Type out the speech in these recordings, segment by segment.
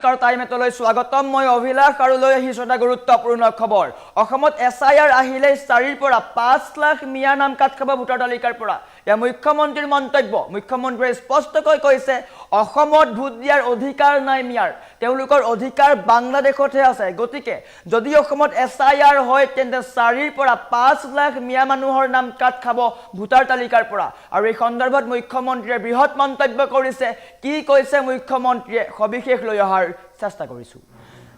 টাইমেটলৈ স্বাগতম মই অভিলাষ আৰু লৈ আহিছো এটা গুৰুত্বপূৰ্ণ খবৰ অসমত এছআইআৰ আহিলে 4ৰ পৰা 5 লাখ মিয়া নাম কাট খাব ভোটাৰ তালিকাৰ পৰা या মুখ্যমন্ত্ৰীৰ মন্তব্য মুখ্যমন্ত্ৰীয়ে স্পষ্টকৈ কৈছে অসমত ভোট দিয়াৰ অধিকাৰ নাই মিয়াৰ তেওঁলোকৰ অধিকাৰ বাংলাদেশতহে আছে গতিকে যদি অসমত এছআইআৰ হয় তেন্তে 4ৰ পৰা 5 লাখ মিয়া মানুহৰ নাম কাট খাব ভোটাৰ তালিকাৰ পৰা আৰু এই সন্দৰ্ভত মুখ্যমন্ত্ৰীয়ে বৃহৎ মন্তব্য কৰিছে কি কৈছে মুখ্যমন্ত্ৰীয়ে সবিশেষ লৈ অহাৰ চেষ্টা কৰিছো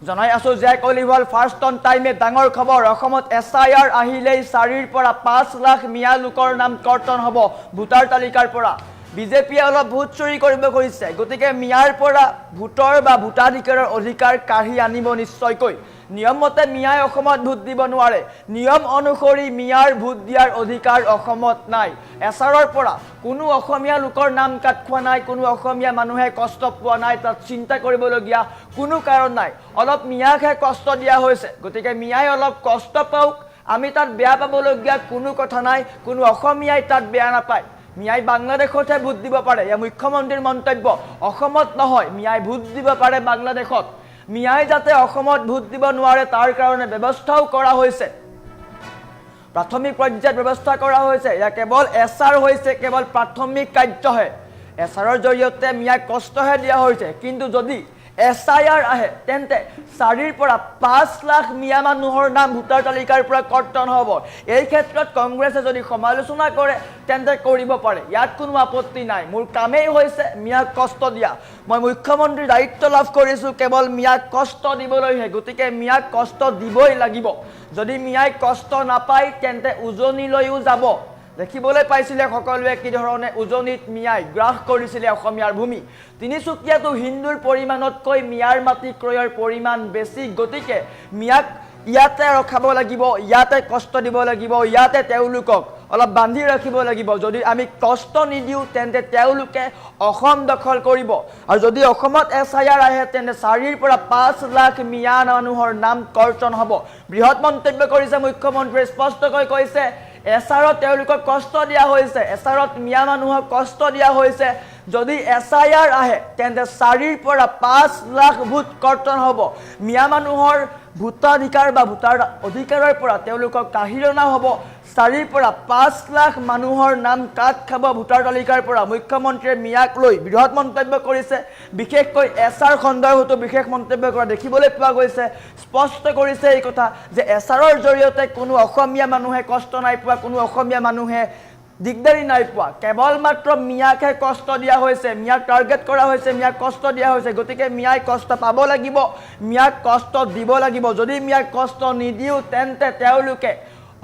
জনাই আছো যে কলিভাল ফাৰ্ষ্ট অন টাইমে ডাঙৰ খবৰ অসমত এছআইআৰ আহিলে 4ৰ পৰা 5 লাখ মিয়া লোকৰ নাম কৰ্তন হ'ব ভোটাৰ তালিকাৰ পৰা বিজেপিয়ে অলপ ভোট চুৰি কৰিব কৰিছে গতিকে মিয়াৰ পৰা ভোটৰ বা ভোটাধিকাৰৰ অধিকাৰ কাঢ়ি আনিব নিশ্চয়কৈ নিয়ম মতে মিয়াই অসমত ভোট দিব নোৱাৰে নিয়ম অনুসৰি মিয়াৰ ভোট দিয়াৰ অধিকাৰ অসমত নাই এছআৰৰ পৰা কোনো অসমীয়া লোকৰ নাম কাট খোৱা নাই কোনো অসমীয়া মানুহে কষ্ট পোৱা নাই তাত চিন্তা কৰিবলগীয়া কোনো কাৰণ নাই অলপ মিয়াকহে কষ্ট দিয়া হৈছে গতিকে মিয়াই অলপ কষ্ট পাওক আমি তাত বেয়া পাবলগীয়া কোনো কথা নাই কোনো অসমীয়াই তাত বেয়া নাপায় মিয়াই বাংলাদেশতহে ভোট দিব পাৰে या মুখ্যমন্ত্ৰীৰ মন্তব্য অসমত নহয় মিয়াই ভোট দিব পাৰে বাংলাদেশত মিয়াই যাতে অসমত ভোট দিব নোৱাৰে তাৰ কাৰণে ব্যৱস্থাও কৰা হৈছে প্ৰাথমিক পৰ্যায়ত ব্যৱস্থা কৰা হৈছে या কেৱল এছআৰ হৈছে কেৱল প্ৰাথমিক কাৰ্যহে এছআৰৰ জৰিয়তে মিয়াক কষ্টহে দিয়া হৈছে কিন্তু যদি এছআইআৰ আহে তেন্তে 4ৰ পৰা 5 লাখ মিয়া মানুহৰ নাম ভোটাৰ তালিকাৰ পৰা কৰ্তন হ'ব এই ক্ষেত্ৰত কংগ্ৰেছে যদি সমালোচনা কৰে তেন্তে কৰিব পাৰে ইয়াত কোনো আপত্তি নাই মোৰ কামেই হৈছে মিয়াক কষ্ট দিয়া মই মুখ্যমন্ত্ৰীৰ দায়িত্ব লাভ কৰিছো কেৱল মিয়াক কষ্ট দিবলৈহে গতিকে মিয়াক কষ্ট দিবই লাগিব যদি মিয়াই কষ্ট নাপায় তেন্তে উজনিলৈও যাব দেখিবলৈ পাইছিলে সকলোৱে কি ধৰণে উজনিত মিয়াই গ্ৰাস কৰিছিলে অসমীয়াৰ ভূমি তিনিচুকীয়াটো হিন্দুৰ পৰিমাণতকৈ মিয়াৰ মাটি ক্ৰয়ৰ পৰিমাণ বেছি গতিকে মিয়াক ইয়াতে ৰখাব লাগিব ইয়াতে কষ্ট দিব লাগিব ইয়াতে তেওঁলোকক অলপ বান্ধি ৰাখিব লাগিব যদি আমি কষ্ট নিদিও তেন্তে তেওঁলোকে অসম দখল কৰিব আৰু যদি অসমত এছআইআৰ আহে তেন্তে 4ৰ পৰা 5 লাখ মিয়া মানুহৰ নাম কৰ্তন হ'ব বৃহৎ মন্তব্য কৰিছে মুখ্যমন্ত্ৰীয়ে স্পষ্টকৈ কৈছে এছআৰত তেওঁলোকক কষ্ট দিয়া হৈছে এছআৰত মিয়া মানুহক কষ্ট দিয়া হৈছে যদি এছআইআৰ আহে তেন্তে 4ৰ পৰা 5 লাখ ভোট কৰ্তন হ'ব মিয়া মানুহৰ ভোটাধিকাৰ বা ভোটাৰ অধিকাৰৰ পৰা তেওঁলোকক কাহিৰনা হ'ব 4ৰ পৰা 5 লাখ মানুহৰ নাম কাট খাব ভোটাৰ তালিকাৰ পৰা মুখ্যমন্ত্ৰীয়ে মিয়াক লৈ বৃহৎ মন্তব্য কৰিছে বিশেষকৈ এছআৰ সন্দৰ্ভতো বিশেষ মন্তব্য কৰা দেখিবলৈ পোৱা গৈছে স্পষ্ট কৰিছে এই কথা যে এছআৰৰ জৰিয়তে কোনো অসমীয়া মানুহে কষ্ট নাই পোৱা কোনো অসমীয়া মানুহে দিগদাৰি নাই পোৱা কেৱল মাত্ৰ মিয়াকহে কষ্ট দিয়া হৈছে মিয়াক টাৰ্গেট কৰা হৈছে মিয়াক কষ্ট দিয়া হৈছে গতিকে মিয়াই কষ্ট পাব লাগিব মিয়াক কষ্ট দিব লাগিব যদি মিয়াক কষ্ট নিদিও তেন্তে তেওঁলোকে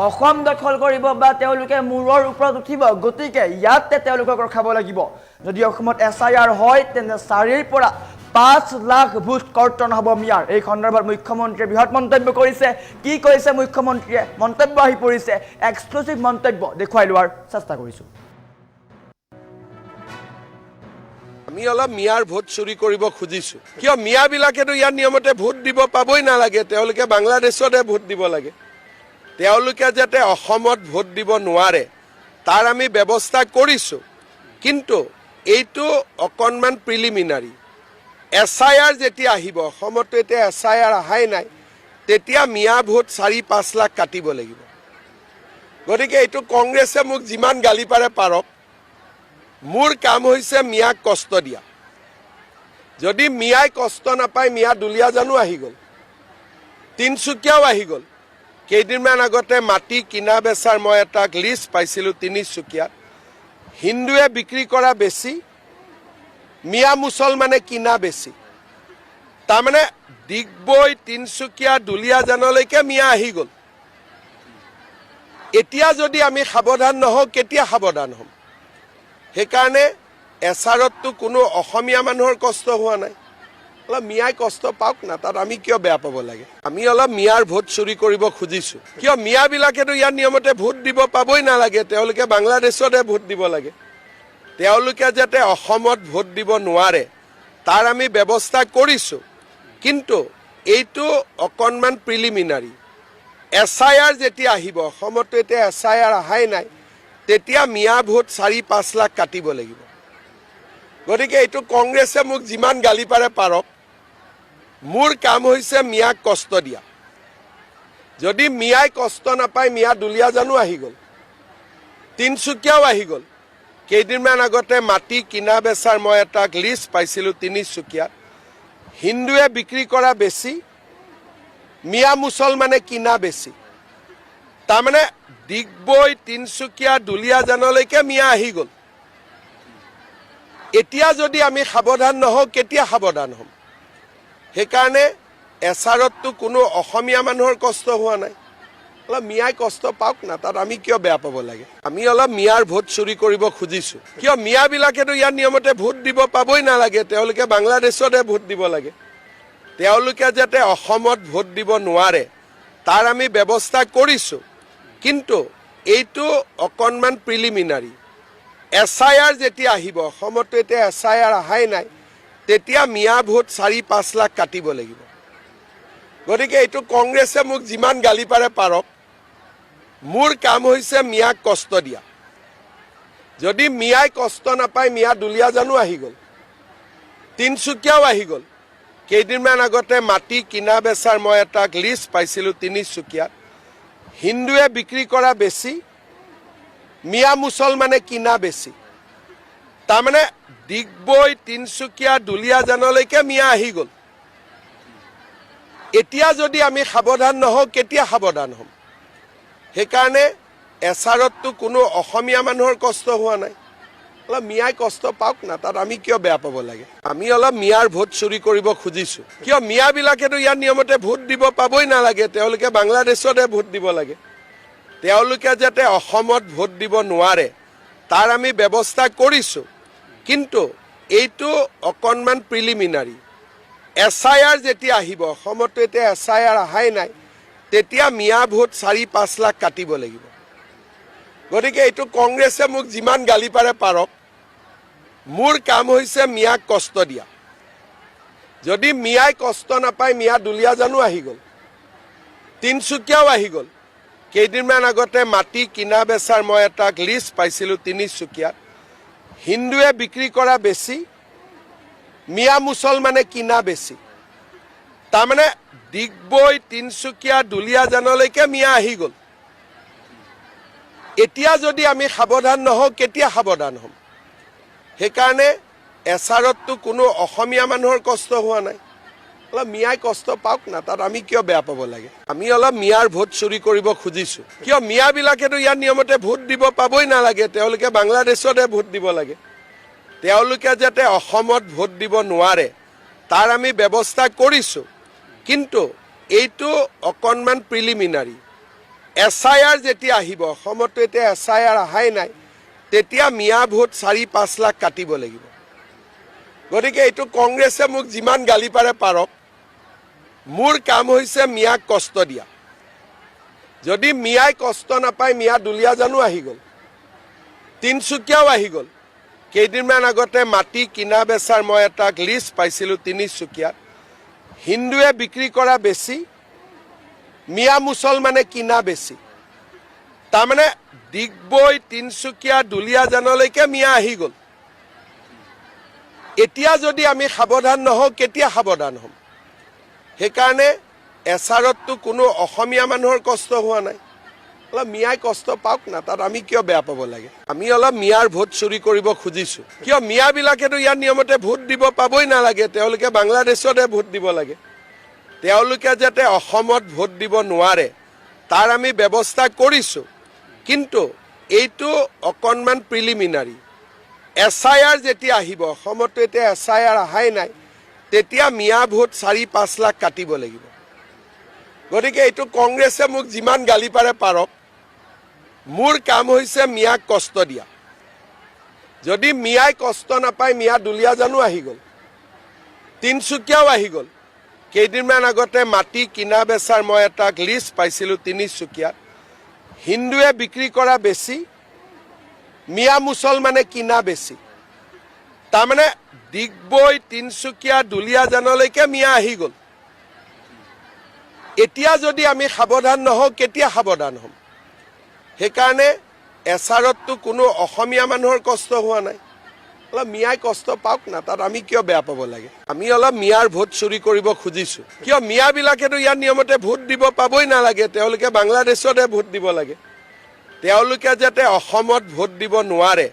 অসম দখল কৰিব বা তেওঁলোকে মূৰৰ ওপৰত উঠিব গতিকে ইয়াতে তেওঁলোকক ৰখাব লাগিব যদি অসমত এছআইআৰ হয় তেন্তে 4ৰ পৰা 5 লাখ ভোট কৰ্তন হ'ব মিয়াৰ এই সন্দৰ্ভত মুখ্যমন্ত্ৰীয়ে বৃহৎ মন্তব্য কৰিছে কি কৈছে মুখ্যমন্ত্ৰীয়ে মন্তব্য আহি পৰিছে এক্সক্লুসিভ মন্তব্য দেখুৱাই লোৱাৰ চেষ্টা কৰিছো আমি অলপ মিয়াৰ ভোট চুৰি কৰিব খুজিছো কিয় মিয়াবিলাকেতো ইয়াৰ নিয়মতে ভোট দিব পাবই নালাগে তেওঁলোকে বাংলাদেশতে ভোট দিব লাগে তেওঁলোকে যাতে অসমত ভোট দিব নোৱাৰে তাৰ আমি ব্যৱস্থা কৰিছো কিন্তু এইটো অকনমান প্ৰিলিমিনাৰী এছআইআৰ যেতিয়া আহিব অসমত এতিয়া এছআইআৰ আহাই নাই তেতিয়া মিয়া ভোট 4-5 লাখ কাটিব লাগিব গতিকে এইটো কংগ্ৰেছে মোক যিমান গালি পাৰে পাৰক মোৰ কাম হৈছে মিয়াক কষ্ট দিয়া যদি মিয়াই কষ্ট নাপায় মিয়া দুলীয়া জানো আহি গ'ল তিনচুকীয়াও আহি গ'ল কেইদিনমান আগতে মাটি কিনা বেচাৰ মই এটা লিষ্ট পাইছিলোঁ তিনিচুকীয়াত হিন্দুৱে বিক্ৰী কৰা বেছি মিয়া মুছলমানে কিনা বেছি তাৰমানে ডিগবৈ তিনচুকীয়া দুলীয়াজানলৈকে মিয়া আহি গ'ল এতিয়া যদি আমি সাৱধান নহওঁ কেতিয়া সাৱধান হ'ম সেইকাৰণে এছআৰততো কোনো অসমীয়া মানুহৰ কষ্ট হোৱা নাই অলপ মিয়াই কষ্ট পাওক না তাত আমি কিয় বেয়া পাব লাগে আমি অলপ মিয়াৰ ভোট চুৰি কৰিব খুজিছো কিয় মিয়াবিলাকেতো ইয়াৰ নিয়মতে ভোট দিব পাবই নালাগে তেওঁলোকে বাংলাদেশতে ভোট দিব লাগে তেওঁলোকে যাতে অসমত ভোট দিব নোৱাৰে তাৰ আমি ব্যৱস্থা কৰিছো কিন্তু এইটো অকনমান প্ৰিলিমিনাৰী এছআইআৰ যেতিয়া আহিব অসমত এতিয়া এছআইআৰ আহাই নাই তেতিয়া মিয়া ভোট 4-5 লাখ কাটিব লাগিব গতিকে এইটো কংগ্ৰেছে মোক যিমান গালি পাৰে পাৰক মোৰ কাম হৈছে মিয়াক কষ্ট দিয়া। যদি মিয়াই কষ্ট নাপায়, মিয়া দুলীয়াজানো আহি গ'ল, তিনিচুকীয়াও আহি গ'ল। কেইদিনমান আগতে মাটি কিনা বেচাৰ মই এটা লিষ্ট পাইছিলোঁ তিনিচুকীয়াত। হিন্দুৱে বিক্ৰী কৰা বেছি, মিয়া মুছলমানে কিনা বেছি। তাৰমানে ডিগবৈ, তিনিচুকীয়া, দুলীয়াজানলৈকে মিয়া আহি গ'ল। এতিয়া যদি আমি সাৱধান নহওঁ, কেতিয়া সাৱধান হ'ম? সেইকাৰণে এছাৰততো কোনো অসমীয়া মানুহৰ কষ্ট হোৱা নাই। অলপ মিয়াই কষ্ট পাওক না, তাত আমি কিয় বেয়া পাব লাগে? আমি অলপ মিয়াৰ ভোট চুৰি কৰিব খুজিছোঁ। কিয় মিয়াবিলাকেতো ইয়াৰ নিয়মতে ভোট দিব পাবই নালাগে, তেওঁলোকে বাংলাদেশতে ভোট দিব লাগে। তেওঁলোকে যাতে অসমত ভোট দিব নোৱাৰে তাৰ আমি ব্যৱস্থা কৰিছোঁ। কিন্তু এইটো অকণমান প্ৰিলিমিনাৰী। SIR যেতিয়া আহিব, অসমতো এতিয়া SIR অহাই নাই, তেতিয়া মিয়া ভোট 4-5 লাখ কাটিব লাগিব। গতিকে এইটো কংগ্ৰেছে মোক যিমান গালি পাৰে পাৰক, মোৰ কাম হৈছে মিয়াক কষ্ট দিয়া। যদি মিয়াই কষ্ট নাপায়, মিয়া দুলীয়াজানো আহি গ'ল, তিনিচুকীয়াও আহি গ'ল। কেইদিনমান আগতে মাটি কিনা বেচাৰ মই এটা লিষ্ট পাইছিলোঁ তিনিচুকীয়াত। হিন্দুৱে বিক্ৰী কৰা বেছি, মিয়া মুছলমানে কিনা বেছি। তাৰমানে ডিগবৈ, তিনিচুকীয়া, দুলীয়াজানলৈকে মিয়া আহি গ'ল। এতিয়া যদি আমি সাৱধান নহওঁ, কেতিয়া সাৱধান হ'ম? সেইকাৰণে এছাৰততো কোনো অসমীয়া মানুহৰ কষ্ট হোৱা নাই। অলপ মিয়াই কষ্ট পাওক না, তাত আমি কিয় বেয়া পাব লাগে? আমি অলপ মিয়াৰ ভোট চুৰি কৰিব খুজিছোঁ। কিয় মিয়াবিলাকেতো ইয়াৰ নিয়মতে ভোট দিব পাবই নালাগে, তেওঁলোকে বাংলাদেশতে ভোট দিব লাগে। তেওঁলোকে যাতে অসমত ভোট দিব নোৱাৰে তাৰ আমি ব্যৱস্থা কৰিছোঁ। কিন্তু এইটো অকণমান প্ৰিলিমিনাৰী। SIR যেতিয়া আহিব, অসমতো এতিয়া SIR অহাই নাই, তেতিয়া মিয়া ভোট 4-5 লাখ কাটিব লাগিব। গতিকে এইটো কংগ্ৰেছে মোক যিমান গালি পাৰে পাৰক, মোৰ কাম হৈছে মিয়াক কষ্ট দিয়া। যদি মিয়াই কষ্ট নাপায়, মিয়া দুলীয়াজানো আহি গ'ল, তিনিচুকীয়াও আহি গ'ল। কেইদিনমান আগতে মাটি কিনা বেচাৰ মই এটা লিষ্ট পাইছিলোঁ তিনিচুকীয়াত। হিন্দুৱে বিক্ৰী কৰা বেছি, মিয়া মুছলমানে কিনা বেছি। তাৰমানে ডিগবৈ, তিনিচুকীয়া, দুলীয়াজানলৈকে মিয়া আহি গ'ল। এতিয়া যদি আমি সাৱধান নহওঁ, কেতিয়া সাৱধান হ'ম? সেইকাৰণে এছাৰততো কোনো অসমীয়া মানুহৰ কষ্ট হোৱা নাই। অলপ মিয়াই কষ্ট পাওক না, তাত আমি কিয় বেয়া পাব লাগে? আমি অলপ মিয়াৰ ভোট চুৰি কৰিব খুজিছোঁ। কিয় মিয়াবিলাকেতো ইয়াৰ নিয়মতে ভোট দিব পাবই নালাগে, তেওঁলোকে বাংলাদেশতে ভোট দিব লাগে। তেওঁলোকে যাতে অসমত ভোট দিব নোৱাৰে তাৰ আমি ব্যৱস্থা কৰিছোঁ। কিন্তু এইটো অকণমান প্ৰিলিমিনাৰী। SIR যেতিয়া আহিব, অসমতো এতিয়া SIR অহাই নাই, তেতিয়া মিয়া ভোট 4-5 লাখ কাটিব লাগিব। গতিকে এইটো কংগ্ৰেছে মোক যিমান গালি পাৰে পাৰক, মোৰ কাম হৈছে মিয়াক কষ্ট দিয়া। যদি মিয়াই কষ্ট নাপায়, মিয়া দুলীয়াজানো আহি গ'ল, তিনিচুকীয়াও আহি গ'ল। কেইদিনমান আগতে মাটি কিনা বেচাৰ মই এটা লিষ্ট পাইছিলোঁ তিনিচুকীয়াত। হিন্দুৱে বিক্ৰী কৰা বেছি, মিয়া মুছলমানে কিনা বেছি। তাৰমানে ডিগবৈ, তিনিচুকীয়া, দুলীয়াজানলৈকে মিয়া আহি গ'ল। এতিয়া যদি আমি সাৱধান নহওঁ, কেতিয়া সাৱধান হ'ম? সেইকাৰণে এছাৰততো কোনো অসমীয়া মানুহৰ কষ্ট হোৱা নাই। অলপ মিয়াই কষ্ট পাওক না, তাত আমি কিয় বেয়া পাব লাগে? আমি অলপ মিয়াৰ ভোট চুৰি কৰিব খুজিছোঁ। কিয় মিয়াবিলাকেতো ইয়াৰ নিয়মতে ভোট দিব পাবই নালাগে, তেওঁলোকে বাংলাদেশতে ভোট দিব লাগে। তেওঁলোকে যাতে অসমত ভোট দিব নোৱাৰে তাৰ আমি ব্যৱস্থা কৰিছোঁ। কিন্তু এইটো অকণমান প্ৰিলিমিনাৰী। SIR যেতিয়া আহিব, অসমতো এতিয়া SIR অহাই নাই, তেতিয়া মিয়া ভোট 4-5 লাখ কাটিব লাগিব। গতিকে এইটো কংগ্ৰেছে মোক যিমান গালি পাৰে পাৰক, মোৰ কাম হৈছে মিয়াক কষ্ট দিয়া। যদি মিয়াই কষ্ট নাপায়, মিয়া দুলীয়াজানো আহি গ'ল, তিনিচুকীয়াও আহি গ'ল। কেইদিনমান আগতে মাটি কিনা বেচাৰ মই এটা লিষ্ট পাইছিলোঁ তিনিচুকীয়াত। হিন্দুৱে বিক্ৰী কৰা বেছি, মিয়া মুছলমানে কিনা বেছি। তাৰমানে ডিগবৈ, তিনিচুকীয়া, দুলীয়াজানলৈকে মিয়া আহি গ'ল। এতিয়া যদি আমি সাৱধান নহওঁ, কেতিয়া সাৱধান হ'ম? সেইকাৰণে এছাৰততো কোনো অসমীয়া মানুহৰ কষ্ট হোৱা নাই। অলপ মিয়াই কষ্ট পাওক না, তাত আমি কিয় বেয়া পাব লাগে? আমি অলপ মিয়াৰ ভোট চুৰি কৰিব খুজিছোঁ। কিয় মিয়াবিলাকেতো ইয়াৰ নিয়মতে ভোট দিব পাবই নালাগে, তেওঁলোকে বাংলাদেশতে ভোট দিব লাগে। তেওঁলোকে যাতে অসমত ভোট দিব নোৱাৰে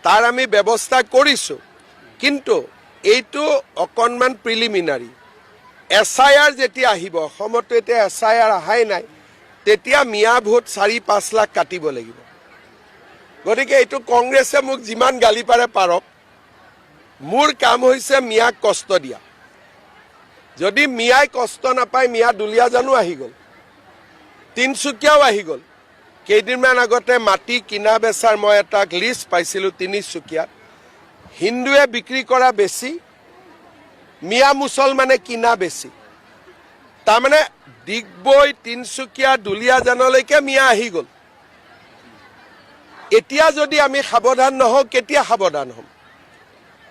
তাৰ আমি ব্যৱস্থা কৰিছোঁ, কিন্তু এইটো অকণমান প্ৰিলিমিনাৰী। SIR যেতিয়া আহিব, অসমতো এতিয়া SIR অহাই নাই, তেতিয়া মিয়া ভোট 4-5 লাখ কাটিব লাগিব। গতিকে এইটো কংগ্ৰেছে মোক যিমান গালি পাৰে পাৰক, মোৰ কাম হৈছে মিয়াক কষ্ট দিয়া। যদি মিয়াই কষ্ট নাপায়, মিয়া দুলীয়াজানো আহি গ'ল, তিনিচুকীয়াও আহি গ'ল। কেইদিনমান আগতে মাটি কিনা বেচাৰ মই এটা লিষ্ট পাইছিলোঁ তিনিচুকীয়াত। হিন্দুৱে বিক্ৰী কৰা বেছি, মিয়া মুছলমানে কিনা বেছি। তাৰমানে ডিগবৈ, তিনিচুকীয়া, দুলীয়াজানলৈকে মিয়া আহি গ'ল। এতিয়া যদি আমি সাৱধান নহওঁ, কেতিয়া সাৱধান হ'ম?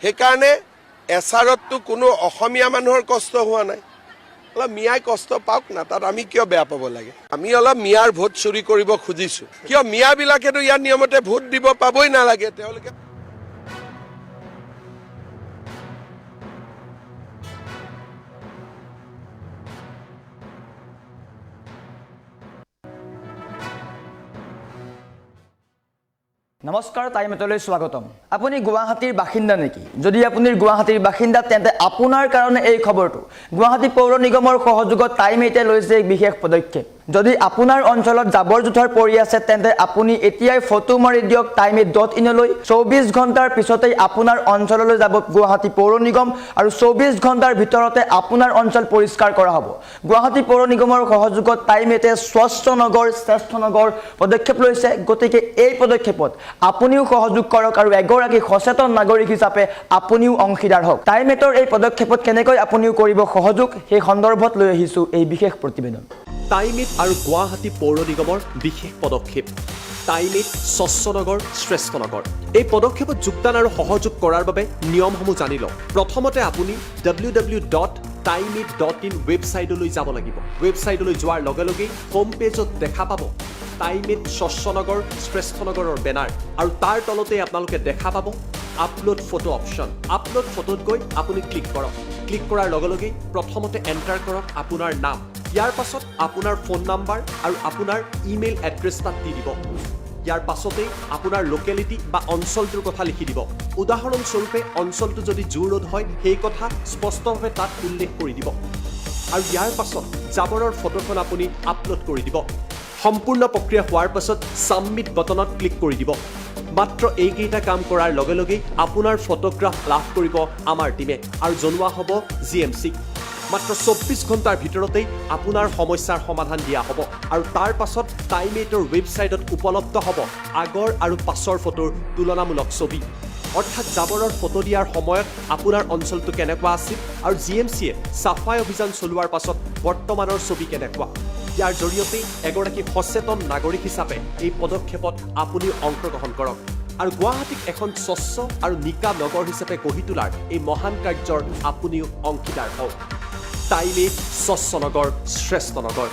সেইকাৰণে SRততো কোনো অসমীয়া মানুহৰ কষ্ট হোৱা নাই। অলপ মিয়াই কষ্ট পাওক না, তাত আমি কিয় বেয়া পাব লাগে? আমি অলপ মিয়াৰ ভোট চুৰি কৰিব খুজিছোঁ। কিয় মিয়াবিলাকেতো ইয়াৰ নিয়মতে ভোট দিব পাবই নালাগে, তেওঁলোকে নমস্কাৰ, টাইমলৈ স্বাগতম। আপুনি গুৱাহাটীৰ বাসিন্দা নেকি? যদি আপুনি গুৱাহাটীৰ বাসিন্দা তেন্তে আপোনাৰ কাৰণে এই খবৰটো। গুৱাহাটী পৌৰ নিগমৰ সহযোগত টাইম 8 লৈছে এক বিশেষ পদক্ষেপ। যদি আপোনাৰ অঞ্চলত জাবৰ জোথৰ পৰি আছে তেন্তে আপুনি এতিয়াই ফটো মাৰি দিয়ক time8.in লৈ। 24 ঘণ্টাৰ পিছতেই আপোনাৰ অঞ্চললৈ যাব গুৱাহাটী পৌৰ নিগম আৰু 24 ঘণ্টাৰ ভিতৰতে আপোনাৰ অঞ্চল পৰিষ্কাৰ কৰা হ'ব। গুৱাহাটী পৌৰ নিগমৰ সহযোগত টাইম 8 স্বচ্ছ নগৰ শ্ৰেষ্ঠ নগৰ পদক্ষেপ লৈছে। গতিকে এই পদক্ষেপত আপুনিও সহযোগ কৰক আৰু এগৰাকী সচেতন নাগৰিক হিচাপে আপুনিও অংশীদাৰ হওক। টাইম 8 এই পদক্ষেপত কেনেকৈ আপুনিও কৰিব সহযোগ, সেই সন্দৰ্ভত লৈ আহিছোঁ এই বিশেষ প্ৰতিবেদন। টাইম 8 আৰু গুৱাহাটী পৌৰ নিগমৰ বিশেষ পদক্ষেপ। টাইম 8 স্বচ্ছ নগৰ শ্ৰেষ্ঠ নগৰ। এই পদক্ষেপত যোগদান আৰু সহযোগ কৰাৰ বাবে নিয়মসমূহ জানি লওক। প্ৰথমতে আপুনি www.time8.in ৱেবছাইটলৈ যাব লাগিব। ৱেবছাইটলৈ যোৱাৰ লগে লগেই হোম পেজত দেখা পাব টাইম 8 স্বচ্ছ নগৰ শ্ৰেষ্ঠ নগৰৰ বেনাৰ, আৰু তাৰ তলতে আপোনালোকে দেখা পাব আপলোড ফটো অপশ্যন। আপলোড ফটোত গৈ আপুনি ক্লিক কৰক। ক্লিক কৰাৰ লগে লগেই প্ৰথমতে এণ্টাৰ কৰক আপোনাৰ নাম। ইয়াৰ পাছত আপোনাৰ ফোন নাম্বাৰ আৰু আপোনাৰ ইমেইল এড্ৰেছ তাত দি দিব। ইয়াৰ পাছতেই আপোনাৰ লোকেলিটি বা অঞ্চলটোৰ কথা লিখি দিব। উদাহৰণস্বৰূপে অঞ্চলটো যদি জু ৰোড হয় সেই কথা স্পষ্টভাৱে তাত উল্লেখ কৰি দিব। আৰু ইয়াৰ পাছত জাবৰৰ ফটোখন আপুনি আপলোড কৰি দিব। সম্পূৰ্ণ প্ৰক্ৰিয়া হোৱাৰ পাছত ছাবমিট বটনত ক্লিক কৰি দিব। মাত্ৰ এইকেইটা কাম কৰাৰ লগে লগেই আপোনাৰ ফটোগ্ৰাফ লাভ কৰিব আমাৰ টীমে আৰু জনোৱা হ'ব GMCক। মাত্ৰ 24 ঘণ্টাৰ ভিতৰতেই আপোনাৰ সমস্যাৰ সমাধান দিয়া হ'ব আৰু তাৰ পাছত টাইম 8ৰ ৱেবছাইটত উপলব্ধ হ'ব আগৰ আৰু পাছৰ ফটোৰ তুলনামূলক ছবি। অৰ্থাৎ জাবৰৰ ফটো দিয়াৰ সময়ত আপোনাৰ অঞ্চলটো কেনেকুৱা আছিল আৰু GMCয়ে চাফাই অভিযান চলোৱাৰ পাছত বৰ্তমানৰ ছবি কেনেকুৱা। ইয়াৰ জৰিয়তে এগৰাকী সচেতন নাগৰিক হিচাপে এই পদক্ষেপত আপুনি অংশগ্ৰহণ কৰক আৰু গুৱাহাটীক এখন স্বচ্ছ আৰু নিকা নগৰ হিচাপে গঢ়ি তোলাৰ এই মহান কাৰ্যৰ আপুনিও অংশীদাৰ হওক। টাইম 8 স্বচ্ছ নগৰ শ্ৰেষ্ঠ নগৰ।